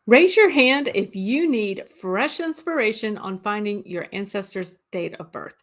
Raise your hand if you need fresh inspiration on finding your ancestors' date of birth.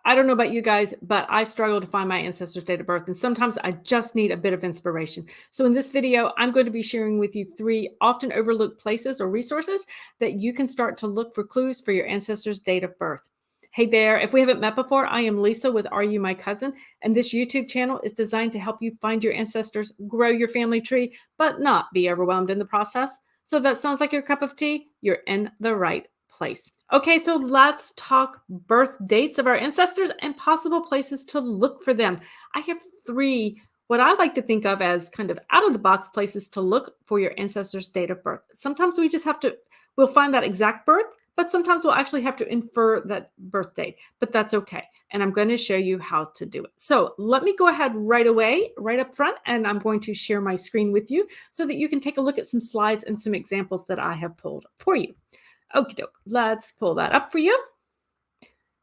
I don't know about you guys, but I struggle to find my ancestors' date of birth, and sometimes I just need a bit of inspiration. So, in this video, I'm going to be sharing with you three often overlooked places or resources that you can start to look for clues for your ancestors' date of birth. Hey there, if we haven't met before, I am Lisa with Are You My Cousin? And this YouTube channel is designed to help you find your ancestors, grow your family tree, but not be overwhelmed in the process. So, if that sounds like your cup of tea, you're in the right place. Okay, so let's talk birth dates of our ancestors and possible places to look for them. I have three, what I like to think of as kind of out of the box places to look for your ancestors' date of birth. Sometimes we just have to, we'll find that exact birth, but sometimes we'll actually have to infer that birth date, but that's okay. And I'm going to show you how to do it. So let me go ahead right away, right up front, and I'm going to share my screen with you so that you can take a look at some slides and some examples that I have pulled for you. Okie doke, let's pull that up for you.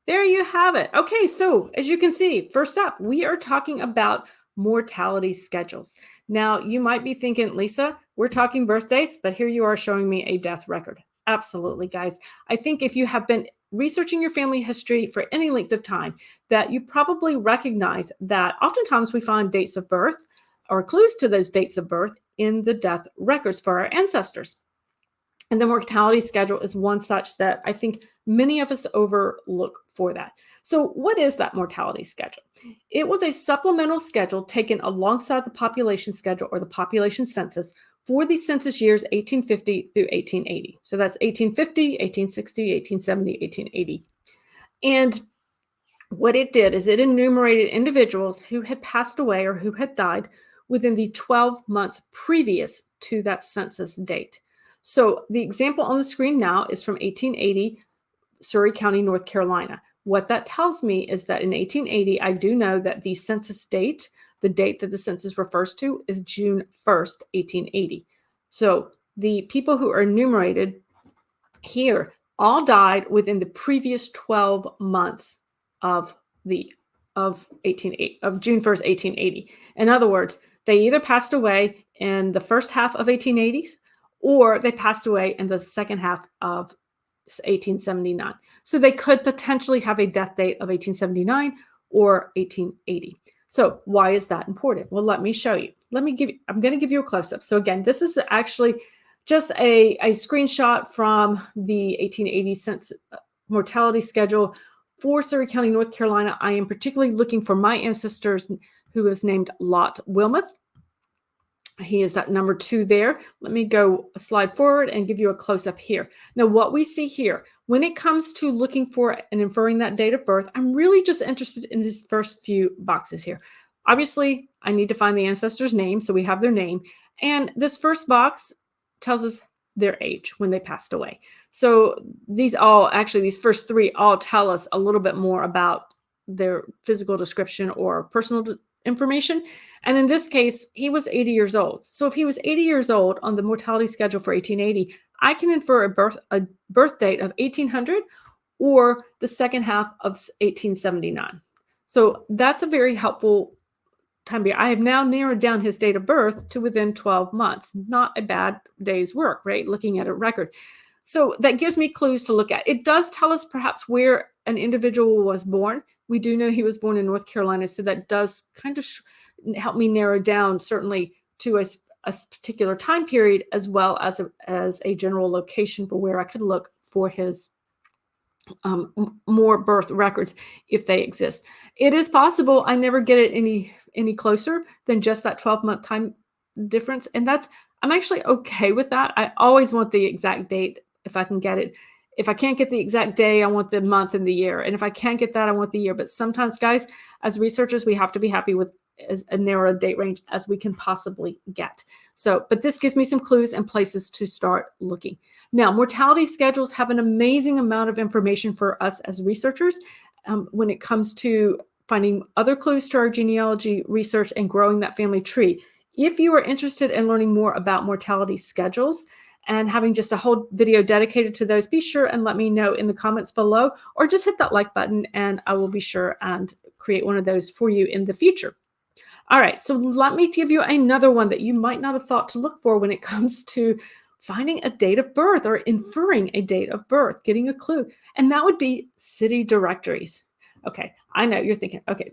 There you have it. Okay, so as you can see, first up, we are talking about mortality schedules. Now, you might be thinking, Lisa, we're talking birth dates, but here you are showing me a death record. Absolutely, guys. I think if you have been researching your family history for any length of time, that you probably recognize that oftentimes we find dates of birth or clues to those dates of birth in the death records for our ancestors. And the mortality schedule is one such that I think many of us overlook for that. So, what is that mortality schedule? It was a supplemental schedule taken alongside the population schedule or the population census for the census years 1850 through 1880. So that's 1850, 1860, 1870, 1880. And what it did is it enumerated individuals who had passed away or who had died within the 12 months previous to that census date. So the example on the screen now is from 1880, Surrey County, North Carolina. What that tells me is that in 1880, I do know that the census date, the date that the census refers to, is June 1st, 1880. So the people who are enumerated here all died within the previous 12 months of the of June 1st, 1880. In other words, they either passed away in the first half of 1880s or they passed away in the second half of 1879. So they could potentially have a death date of 1879 or 1880. So why is that important? Well, let me show you. I'm going to give you a close-up. So again, this is actually just a screenshot from the 1880 census mortality schedule for Surrey County, North Carolina. I am particularly looking for my ancestors who is named Lot Wilmoth. He is that number 2 there. Let me go a slide forward and give you a close-up here. Now, what we see here, when it comes to looking for and inferring that date of birth, I'm really just interested in these first few boxes here. Obviously, I need to find the ancestor's name, so we have their name. And this first box tells us their age when they passed away. So these first 3 all tell us a little bit more about their physical description or personal information. And in this case, he was 80 years old. So if he was 80 years old on the mortality schedule for 1880, I can infer a birth date of 1800 or the second half of 1879. So that's a very helpful time period. I have now narrowed down his date of birth to within 12 months. Not a bad day's work, right? Looking at a record. So that gives me clues to look at. It does tell us perhaps where an individual was born. We do know he was born in North Carolina, so that does kind of help me narrow down certainly to a particular time period as well as a general location for where I could look for his more birth records if they exist. It is possible I never get it any closer than just that 12-month time difference, and I'm actually okay with that. I always want the exact date if I can get it. If I can't get the exact day, I want the month and the year. And if I can't get that, I want the year. But sometimes, guys, as researchers, we have to be happy with as a narrow date range as we can possibly get. So, but this gives me some clues and places to start looking. Now, mortality schedules have an amazing amount of information for us as researchers when it comes to finding other clues to our genealogy research and growing that family tree. If you are interested in learning more about mortality schedules and having just a whole video dedicated to those, be sure and let me know in the comments below, or just hit that like button and I will be sure and create one of those for you in the future. All right, so let me give you another one that you might not have thought to look for when it comes to finding a date of birth or inferring a date of birth, getting a clue. And that would be city directories. Okay, I know you're thinking, okay,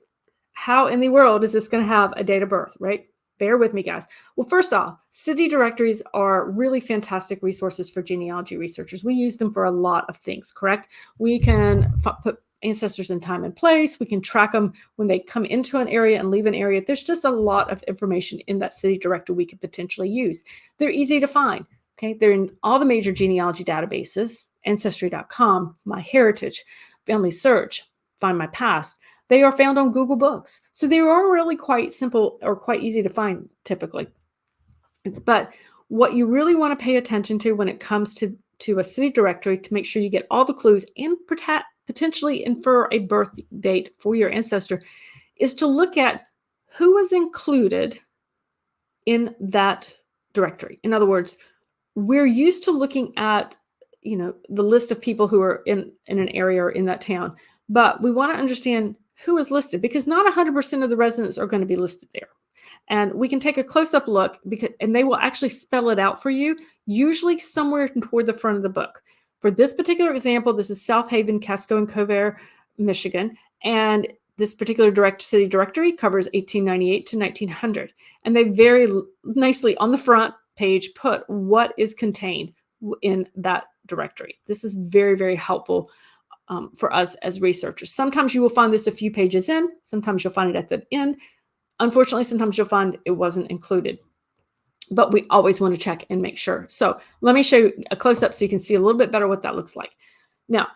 how in the world is this going to have a date of birth, right? Bear with me, guys. Well, first off, city directories are really fantastic resources for genealogy researchers. We use them for a lot of things, correct? We can put ancestors in time and place. We can track them when they come into an area and leave an area. There's just a lot of information in that city directory we could potentially use. They're easy to find. Okay, they're in all the major genealogy databases, Ancestry.com, MyHeritage, Family Search, Find My Past. They are found on Google Books. So they are really quite simple or quite easy to find typically. But what you really want to pay attention to when it comes to a city directory to make sure you get all the clues and potentially infer a birth date for your ancestor is to look at who was included in that directory. In other words, we're used to looking at, the list of people who are in an area or in that town, but we want to understand who is listed because not 100% of the residents are going to be listed there. And we can take a close-up look and they will actually spell it out for you, usually somewhere toward the front of the book. For this particular example, this is South Haven, Casco, and Covert, Michigan, and this particular city directory covers 1898 to 1900. And they very nicely on the front page put what is contained in that directory. This is very, very helpful for us as researchers. Sometimes you will find this a few pages in, sometimes you'll find it at the end. Unfortunately, sometimes you'll find it wasn't included, but we always want to check and make sure. So let me show you a close-up so you can see a little bit better what that looks like. Now,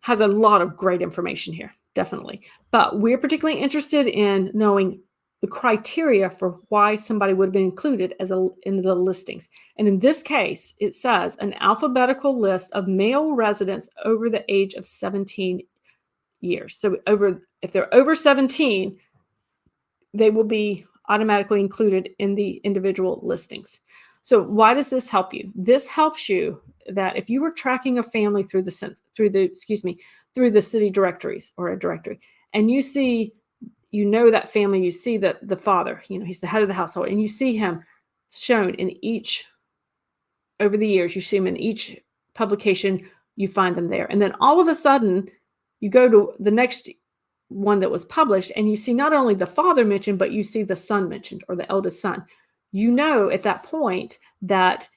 has a lot of great information here, definitely. But we're particularly interested in knowing the criteria for why somebody would have been included in the listings. And in this case, it says an alphabetical list of male residents over the age of 17 years. So if they're over 17, they will be automatically included in the individual listings. So why does this help you? This helps you that if you were tracking a family through the city directories or a directory, and you see, that family, you see that the father, he's the head of the household, and you see him shown in each, over the years, you see him in each publication, you find them there. And then all of a sudden, you go to the next one that was published and you see not only the father mentioned, but you see the son mentioned or the eldest son. At that point that,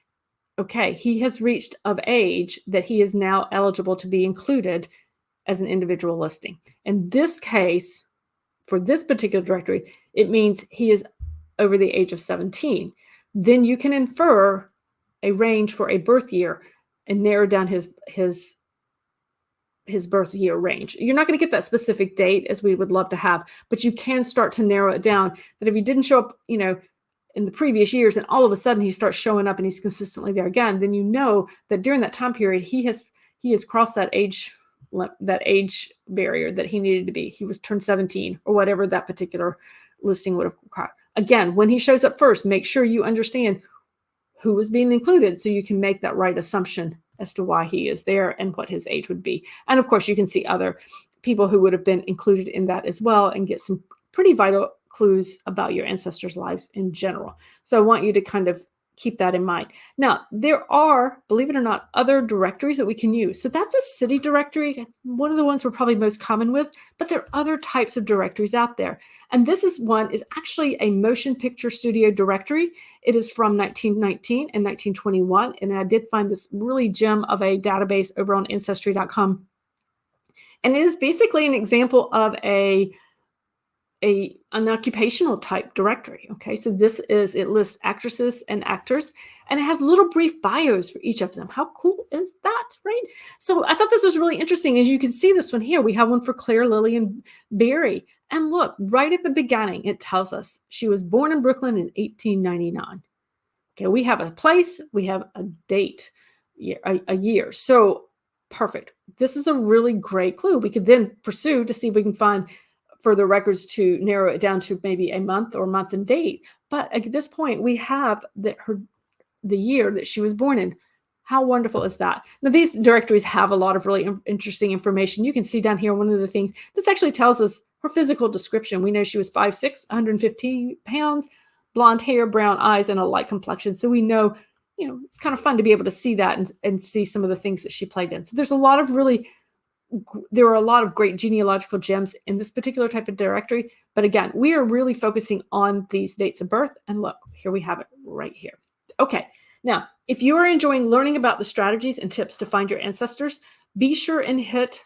okay, he has reached of age that he is now eligible to be included as an individual listing. In this case, for this particular directory, it means he is over the age of 17. Then you can infer a range for a birth year and narrow down his birth year range. You're not going to get that specific date as we would love to have, but you can start to narrow it down that if he didn't show up, in the previous years and all of a sudden he starts showing up and he's consistently there again, then you know that during that time period, he has crossed that age barrier that he needed to be. He was turned 17 or whatever that particular listing would have required. Again, when he shows up first, make sure you understand who was being included so you can make that right assumption as to why he is there and what his age would be. And of course, you can see other people who would have been included in that as well and get some pretty vital clues about your ancestors' lives in general. So I want you to kind of keep that in mind. Now, there are, believe it or not, other directories that we can use. So that's a city directory, one of the ones we're probably most common with, but there are other types of directories out there. And this is actually a motion picture studio directory. It is from 1919 and 1921. And I did find this really gem of a database over on Ancestry.com. And it is basically an example of an occupational type directory. Okay, so it lists actresses and actors, and it has little brief bios for each of them. How cool is that, right? So I thought this was really interesting. As you can see this one here, we have one for Claire, Lily, and Barry. And look, right at the beginning, it tells us she was born in Brooklyn in 1899. Okay, we have a place, we have a date, a year. So perfect. This is a really great clue. We could then pursue to see if we can find further records to narrow it down to maybe a month or month and date. But at this point, we have the year that she was born in. How wonderful is that? Now, these directories have a lot of really interesting information. You can see down here, one of the things, this actually tells us her physical description. We know she was 5'6", 115 pounds, blonde hair, brown eyes, and a light complexion. So we know it's kind of fun to be able to see that and see some of the things that she played in. So there are a lot of great genealogical gems in this particular type of directory. But again, we are really focusing on these dates of birth. And look, here we have it right here. Okay, now, if you are enjoying learning about the strategies and tips to find your ancestors, be sure and hit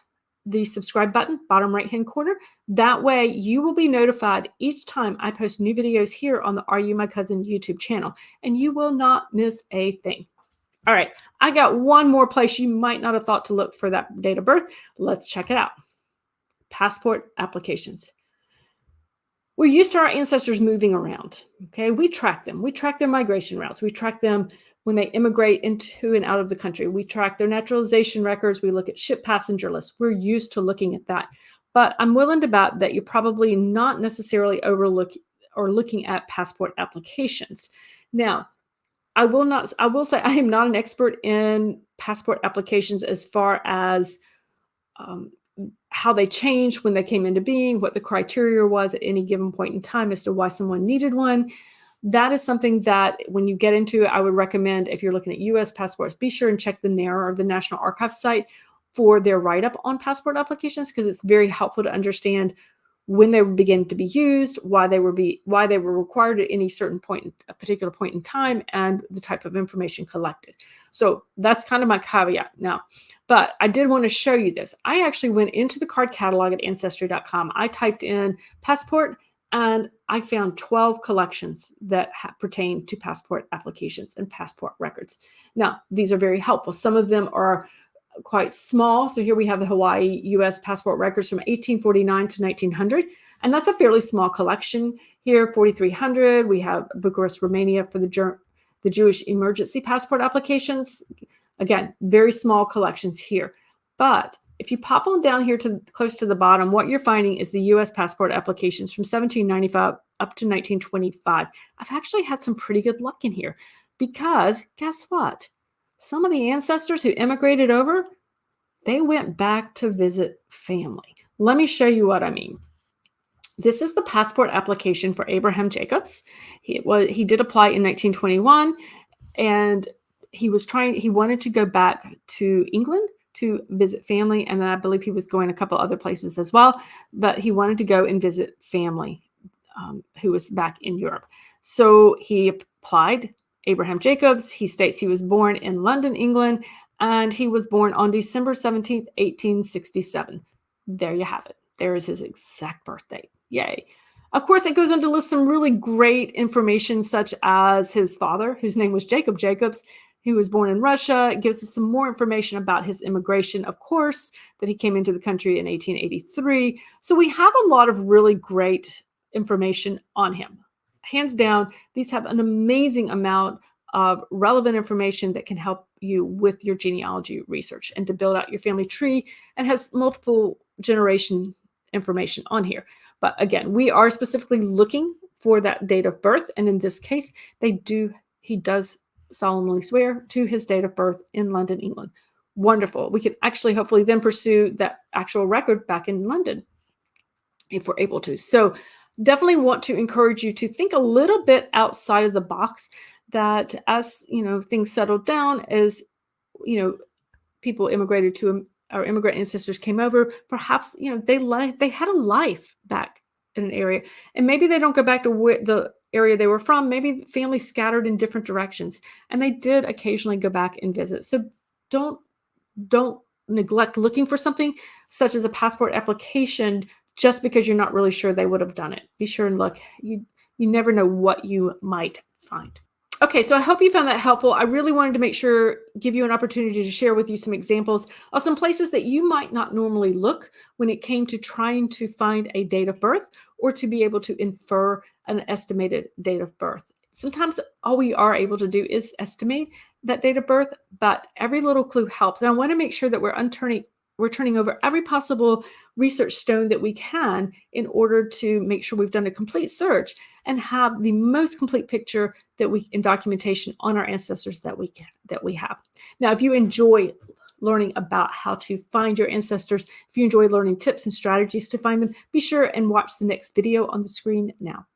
the subscribe button, bottom right-hand corner. That way you will be notified each time I post new videos here on the Are You My Cousin YouTube channel, and you will not miss a thing. All right, I got one more place you might not have thought to look for that date of birth. Let's check it out. Passport applications. We're used to our ancestors moving around, okay? We track them. We track their migration routes. We track them when they immigrate into and out of the country. We track their naturalization records. We look at ship passenger lists. We're used to looking at that. But I'm willing to bet that you're probably not necessarily looking at passport applications. Now, I will say I am not an expert in passport applications as far as how they changed when they came into being, what the criteria was at any given point in time as to why someone needed one. That is something that when you get into it, I would recommend if you're looking at U.S. passports, be sure and check the NARA or the National Archives site for their write-up on passport applications, because it's very helpful to understand when they were beginning to be used, why they were required at any a particular point in time, and the type of information collected. So that's kind of my caveat now. But I did want to show you this. I actually went into the card catalog at Ancestry.com. I typed in passport, and I found 12 collections that pertain to passport applications and passport records. Now, these are very helpful. Some of them are quite small. So here we have the Hawaii U.S. passport records from 1849 to 1900. And that's a fairly small collection here, 4,300. We have Bucharest, Romania for the Jewish emergency passport applications. Again, very small collections here. But if you pop on down here to close to the bottom, what you're finding is the U.S. passport applications from 1795 up to 1925. I've actually had some pretty good luck in here because guess what? Some of the ancestors who immigrated over, they went back to visit family. Let me show you what I mean. This is the passport application for Abraham Jacobs. He did apply in 1921, and he wanted to go back to England to visit family, and then I believe he was going a couple other places as well, but he wanted to go and visit family who was back in Europe. So he applied. Abraham Jacobs, he states he was born in London, England, and he was born on December 17th, 1867. There you have it. There is his exact birth date. Yay. Of course, it goes on to list some really great information, such as his father, whose name was Jacob Jacobs, who was born in Russia. It gives us some more information about his immigration, of course, that he came into the country in 1883. So we have a lot of really great information on him. Hands down, these have an amazing amount of relevant information that can help you with your genealogy research and to build out your family tree, and has multiple generation information on here. But again, we are specifically looking for that date of birth. And in this case, he does solemnly swear to his date of birth in London, England. Wonderful. We can actually hopefully then pursue that actual record back in London if we're able to. So definitely want to encourage you to think a little bit outside of the box, that as things settled down, as people immigrated to our immigrant ancestors came over, perhaps they had a life back in an area, and maybe they don't go back to the area they were from. Maybe families scattered in different directions, and they did occasionally go back and visit. So don't neglect looking for something such as a passport application just because you're not really sure they would have done it. Be sure and look. You never know what you might find. Okay, so I hope you found that helpful. I really wanted to give you an opportunity to share with you some examples of some places that you might not normally look when it came to trying to find a date of birth or to be able to infer an estimated date of birth. Sometimes all we are able to do is estimate that date of birth, but every little clue helps. And I want to make sure that we're turning over every possible research stone that we can in order to make sure we've done a complete search and have the most complete picture in documentation on our ancestors that we have. Now, if you enjoy learning about how to find your ancestors, if you enjoy learning tips and strategies to find them, be sure and watch the next video on the screen now.